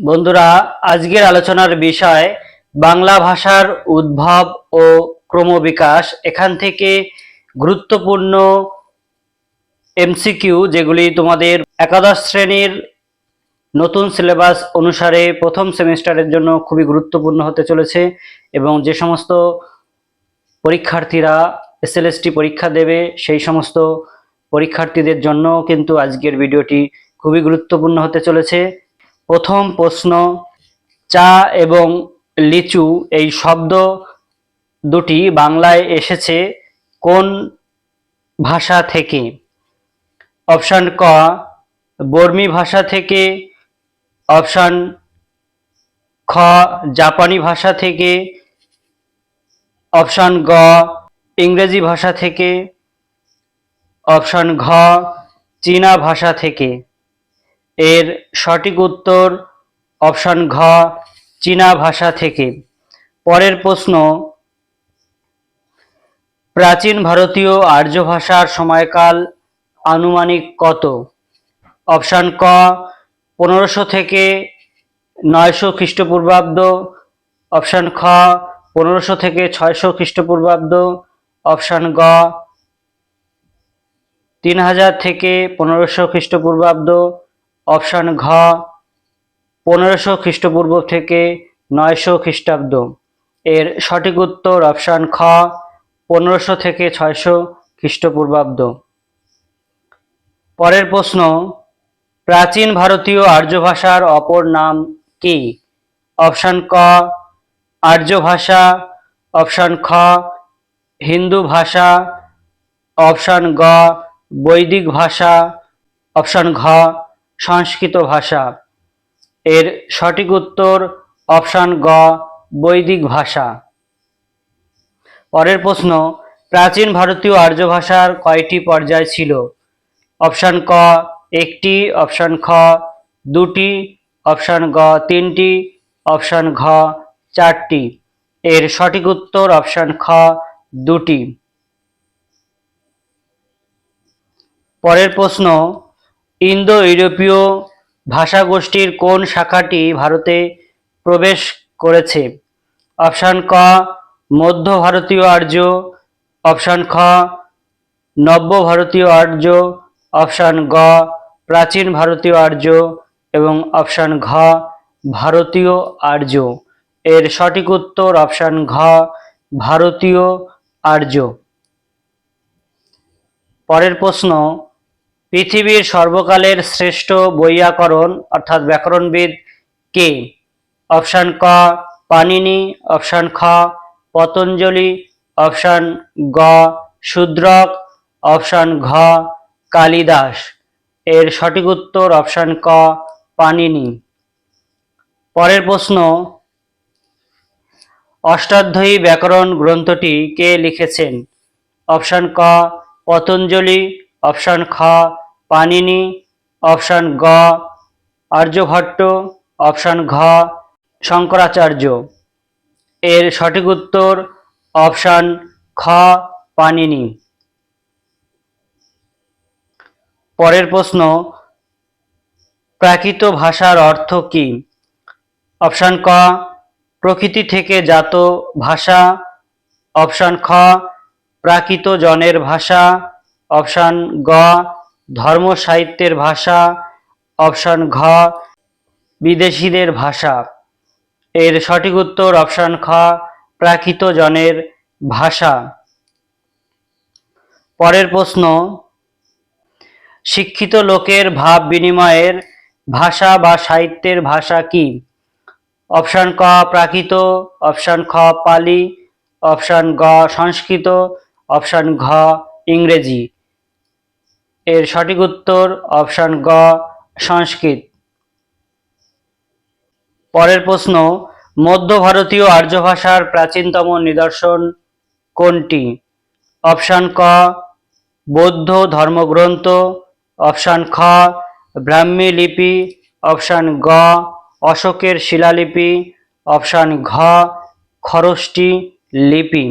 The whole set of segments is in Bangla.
বন্ধুরা, আজকের আলোচনার বিষয় বাংলা ভাষার উদ্ভব ও ক্রমবিকাশ। এখান থেকে গুরুত্বপূর্ণ এমসিকিউ যেগুলি তোমাদের একাদশ শ্রেণীর নতুন সিলেবাস অনুসারে প্রথম সেমিস্টারের জন্য খুবই গুরুত্বপূর্ণ হতে চলেছে এবং যে সমস্ত পরীক্ষার্থীরা এসএলএসটি পরীক্ষা দেবে সেই সমস্ত পরীক্ষার্থীদের জন্য কিন্তু আজকের ভিডিওটি খুবই গুরুত্বপূর্ণ হতে চলেছে। প্রথম প্রশ্ন, চা এবং লিচু এই শব্দ দুটি বাংলায় এসেছে কোন ভাষা থেকে? অপশন ক বর্মী ভাষা থেকে, অপশন খ জাপানি ভাষা থেকে, অপশন গ ইংরেজি ভাষা থেকে, অপশন ঘ চীনা ভাষা থেকে। এর সঠিক উত্তর অপশন ঘ চীনা ভাষা থেকে। পরের প্রশ্ন, প্রাচীন ভারতীয় আর্য ভাষার সময়কাল আনুমানিক কত? অপশন ক 1500 থেকে 900 খ্রিস্টপূর্বাব্দ, অপশন খ 1500 থেকে 600 খ্রিস্টপূর্বাব্দ, অপশন গ 3000 থেকে 1500 খ্রিস্টপূর্বাব্দ, অপশন ঘ 1500 খ্রিস্টপূর্ব থেকে 900 খ্রিস্টাব্দ। এর সঠিক উত্তর অপশন খ 1500 থেকে 600 খ্রিস্টপূর্বাব্দ। পরের প্রশ্ন, প্রাচীন ভারতীয় আর্য ভাষার অপর নাম কি? অপশন ক আর্য ভাষা, অপশন খ হিন্দু ভাষা, অপশন গ বৈদিক ভাষা, অপশন ঘ সংস্কৃত ভাষা। এর সঠিক উত্তর অপশন গ বৈদিক ভাষা। পরের প্রশ্ন, প্রাচীন ভারতীয় আর্য ভাষার কয়টি পর্যায় ছিল? অপশন ক একটি, অপশন খ দুটি, অপশন গ তিনটি, অপশন ঘ চারটি। এর সঠিক উত্তর অপশন খ দুটি। পরের প্রশ্ন, ইন্দো ইউরোপীয় ভাষাগোষ্ঠীর কোন শাখাটি ভারতে প্রবেশ করেছে? অপশন ক মধ্য ভারতীয় আর্য, অপশন খ নব্য ভারতীয় আর্য, অপশন গ প্রাচীন ভারতীয় আর্য এবং অপশন ঘ ভারতীয় আর্য। এর সঠিক উত্তর অপশন ঘ ভারতীয় আর্য। পরের প্রশ্ন, পৃথিবীর সর্বকালের শ্রেষ্ঠ বৈয়াকরণ অর্থাৎ ব্যাকরণবিদ কে? অপশন ক পাণিনি, অপশন খ পতঞ্জলি, অপশন গ শূদ্রক, অপশন ঘ কালিদাস। এর সঠিক উত্তর অপশন ক পাণিনি। পরের প্রশ্ন, অষ্টাধ্যায়ী ব্যাকরণ গ্রন্থটি কে লিখেছেন? অপশন ক পতঞ্জলি, অপশন খ পাণিনি, অপশন গ আর্যভট্ট, অপশন ঘ শঙ্করাচার্য। এর সঠিক উত্তর অপশন খ পাণিনি। পরের প্রশ্ন, প্রাকৃত ভাষার অর্থ কি? অপশন ক প্রকৃতি থেকে জাত ভাষা, অপশন খ প্রাকৃত জনের ভাষা, অপশন গ ধর্ম সাহিত্যের ভাষা, অপশন ঘ বিদেশিদের ভাষা। এর সঠিক উত্তর অপশন খ প্রাকৃত জনের ভাষা। পরের প্রশ্ন, শিক্ষিত লোকের ভাব বিনিময়ের ভাষা বা সাহিত্যের ভাষা কি? অপশন ক প্রাকৃত, অপশন খ পালি, অপশন গ সংস্কৃত, অপশন ঘ ইংরেজি। এর সঠিক উত্তর অপশন গ সংস্কৃত। পরের প্রশ্ন, মধ্য ভারতীয় আর্য ভাষার প্রাচীনতম নিদর্শন কোনটি? অপশন ক বৌদ্ধ ধর্মগ্রন্থ, অপশন খ ব্রাহ্মী লিপি, অপশন গ অশোকের শিলালিপি, অপশন ঘ খরষ্টি লিপি।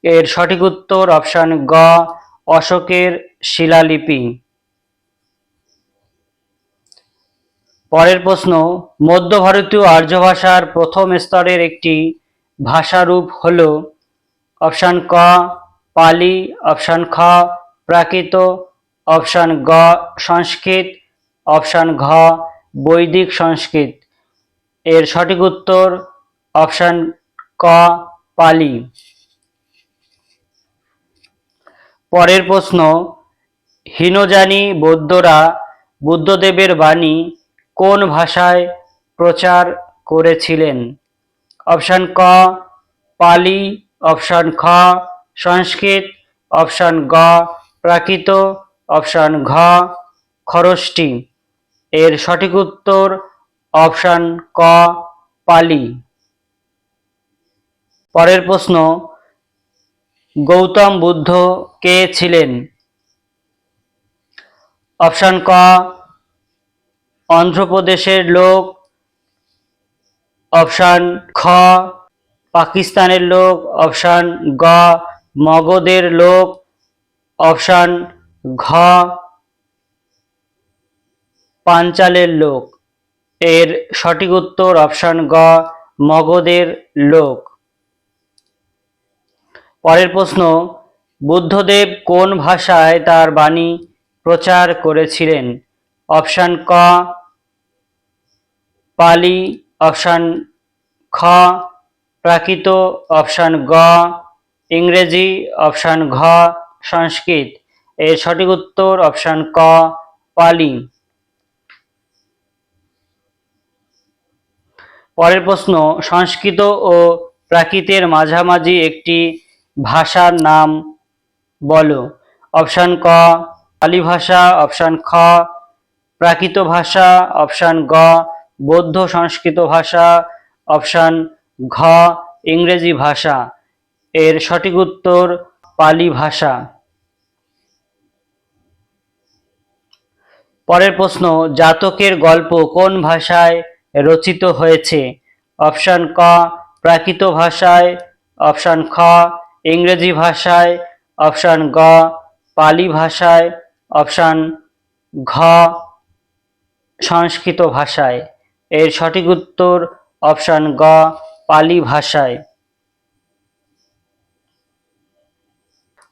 এর সঠিক উত্তর অপশন গ অশোকের শিলালিপি। পরের প্রশ্ন, মধ্য ভারতীয় আর্য ভাষার প্রথম স্তরের একটি ভাষারূপ হল অপশান ক পালি, অপশান খ প্রাকৃত, অপশান গ সংস্কৃত, অপশান ঘ বৈদিক সংস্কৃত। এর সঠিক উত্তর অপশান ক পালি। পরের প্রশ্ন, হীনযানী বৌদ্ধরা বুদ্ধদেবের বাণী কোন ভাষায় প্রচার করেছিলেন? অপশান ক পালি, অপশান খ সংস্কৃত, অপশান গ প্রাকৃত, অপশান ঘ খরষ্টি। এর সঠিক উত্তর অপশান ক পালি। পরের প্রশ্ন, গৌতম বুদ্ধ কে ছিলেন? অপশান ক অন্ধ্রপ্রদেশের লোক, অপশান খ পাকিস্তানের লোক, অপশান গ মগধের লোক, অপশান ঘ পাঞ্চালের লোক। এর সঠিক উত্তর অপশান গ মগধের লোক। পরের প্রশ্ন, বুদ্ধদেব কোন ভাষায় তার বাণী প্রচার করেছিলেন? অপশান ক পালি, অপশান খ প্রাকৃত, অপশান গ ইংরেজি, অপশান ঘ সংস্কৃত। এর সঠিক উত্তর অপশান ক পালি। পরের প্রশ্ন, সংস্কৃত ও প্রাকৃতের মাঝামাঝি একটি ভাষার নাম বলো। অপশান ক পালি ভাষা, অপশান খ প্রাকৃত ভাষা, অপশান গ বৌদ্ধ সংস্কৃত ভাষা, অপশান ঘ ইংরেজি ভাষা। এর সঠিক উত্তর পালি ভাষা। পরের প্রশ্ন, জাতকের গল্প কোন ভাষায় রচিত হয়েছে? অপশান ক প্রাকৃত ভাষায়, অপশান খ ইংরেজি ভাষায়, অপশান গ পালি ভাষায়, অপশান ঘ সংস্কৃত ভাষায়। এর সঠিক উত্তর অপশান গ পালি ভাষায়।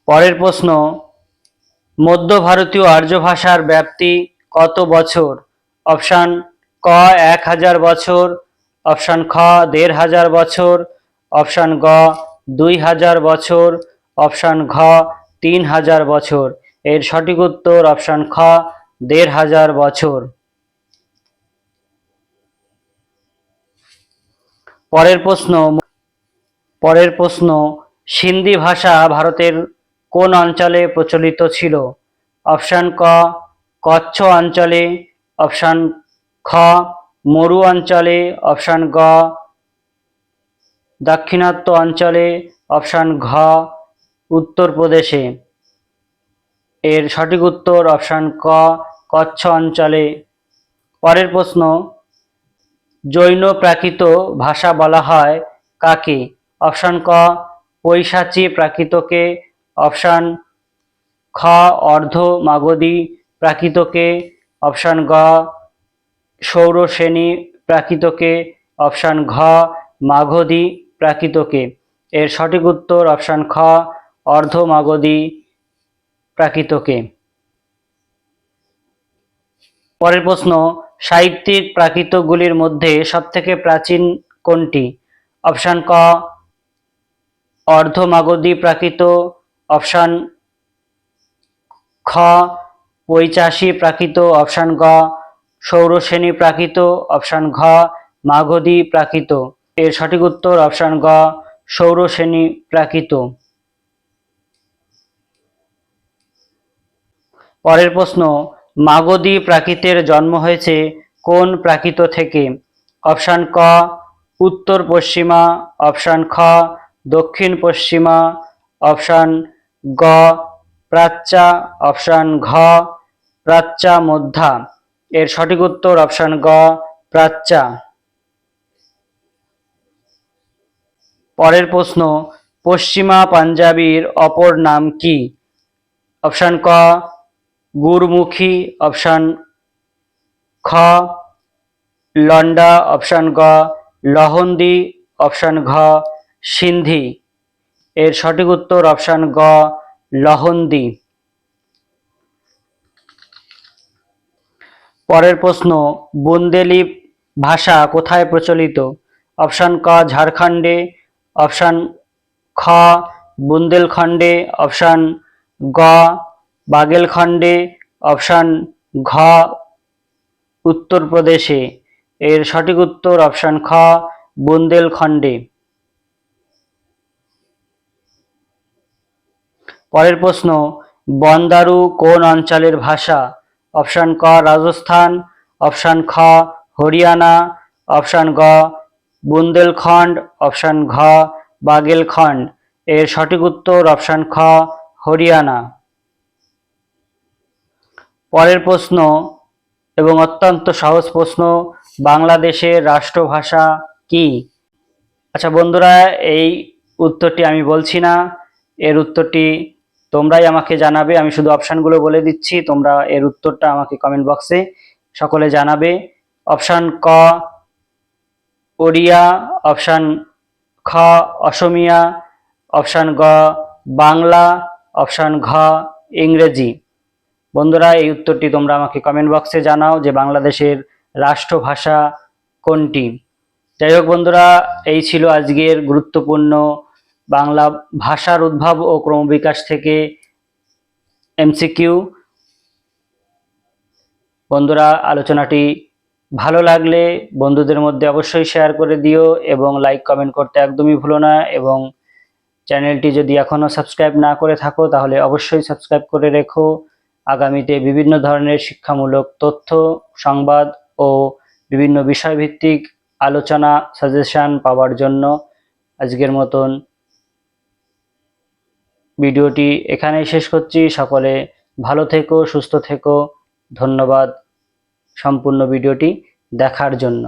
পরের প্রশ্ন, মধ্য ভারতীয় আর্য ভাষার ব্যাপ্তি কত বছর? অপশান ক 1000 বছর, অপশান খ 1500 বছর, অপশান গ 2000 বছর, অপশান ঘ 3000 বছর। এর সঠিক উত্তর অপশান খ 1500 বছর। পরের প্রশ্ন, সিন্ধি ভাষা ভারতের কোন অঞ্চলে প্রচলিত ছিল? অপশান ক কচ্ছ অঞ্চলে, অপশান খ মরু অঞ্চলে, অপশান গ দাক্ষিণাত্য অঞ্চলে, অপশান ঘ উত্তরপ্রদেশে। এর সঠিক উত্তর অপশান ক কচ্ছ অঞ্চলে। পরের প্রশ্ন, জৈন প্রাকৃত ভাষা বলা হয় কাকে? অপশান ক পৈশাচী প্রাকৃতকে, অপশান খ অর্ধ মাগধী প্রাকৃতকে, অপশান গ সৌরসেনী প্রাকৃতকে, অপশান ঘ মাগধী প্রাকৃতকে। এর সঠিক উত্তর অপশান খ অর্ধ মাগধী প্রাকৃতকে। পরের প্রশ্ন, সাহিত্যিক প্রাকৃতগুলির মধ্যে সবথেকে প্রাচীন কোনটি? অপশান ক অর্ধ মাগধী প্রাকৃত, অপশান খ পৈশাচী প্রাকৃত, অপশান গ সৌরসেনী প্রাকৃত, অপশান ঘ মাগধী প্রাকৃত। এর সঠিক উত্তর অপশান গ সৌরসেনী প্রাকৃত। পরের প্রশ্ন, মাগধী প্রাকৃতের জন্ম হয়েছে কোন প্রাকৃত থেকে? অপশান ক উত্তর পশ্চিমা, অপশান খ দক্ষিণ পশ্চিমা, অপশান গ প্রাচ্যা, অপশান ঘ প্রাচ্যা মধ্যা। এর সঠিক উত্তর অপশান গ প্রাচ্যা। পরের প্রশ্ন, পশ্চিমা পাঞ্জাবির অপর নাম কি? অপশান ক গুরমুখী, অপশান খ লন্ডা, অপশান গ লহন্দি, অপশান ঘ সিন্ধি। এর সঠিক উত্তর অপশান গ লহন্দি। পরের প্রশ্ন, বুন্দেলি ভাষা কোথায় প্রচলিত? অপশান ক ঝাড়খণ্ডে, অপশান খ বুন্দেলখণ্ডে, অপশান গ বাগেলখণ্ডে, অপশান ঘ উত্তরপ্রদেশে। এর সঠিক উত্তর অপশান খ বুন্দেলখণ্ডে। পরের প্রশ্ন, বন্দারু কোন অঞ্চলের ভাষা? অপশান ক রাজস্থান, অপশান খ হরিয়ানা, অপশান গ বুন্দেলখণ্ড, অপশান ঘ বাগেলখণ্ড। এর সঠিক উত্তর অপশান খ হরিয়ানা। পরের প্রশ্ন এবং অত্যন্ত সহজ প্রশ্ন, বাংলাদেশের রাষ্ট্রভাষা কি? আচ্ছা বন্ধুরা, এই উত্তরটি আমি বলছি না, এর উত্তরটি তোমরাই আমাকে জানাবে। আমি শুধু অপশানগুলো বলে দিচ্ছি, তোমরা এর উত্তরটা আমাকে কমেন্ট বক্সে সকলে জানাবে। অপশান ক ওড়িয়া, অপশান খ অসমিয়া, অপশান গ বাংলা, অপশান ঘ ইংরেজি। বন্ধুরা, এই উত্তরটি তোমরা আমাকে কমেন্ট বক্সে জানাও যে বাংলাদেশের রাষ্ট্রভাষা কোনটি। যাই হোক বন্ধুরা, এই ছিল আজকের গুরুত্বপূর্ণ বাংলা ভাষার উদ্ভব ও ক্রমবিকাশ থেকে এমসিকিউ। বন্ধুরা, আলোচনাটি ভালো লাগলে বন্ধুদের মধ্যে অবশ্যই শেয়ার করে দিও এবং লাইক কমেন্ট করতে একদমই ভুলো না। এবং চ্যানেলটি যদি এখনও সাবস্ক্রাইব না করে থাকো তাহলে অবশ্যই সাবস্ক্রাইব করে রেখো। আগামীতে বিভিন্ন ধরনের শিক্ষামূলক তথ্য, সংবাদ ও বিভিন্ন বিষয়ভিত্তিক আলোচনা, সাজেশন পাওয়ার জন্য আজকের মতন ভিডিওটি এখানেই শেষ করছি। সকলে ভালো থেকো, সুস্থ থেকো। ধন্যবাদ সম্পূর্ণ ভিডিওটি দেখার জন্য।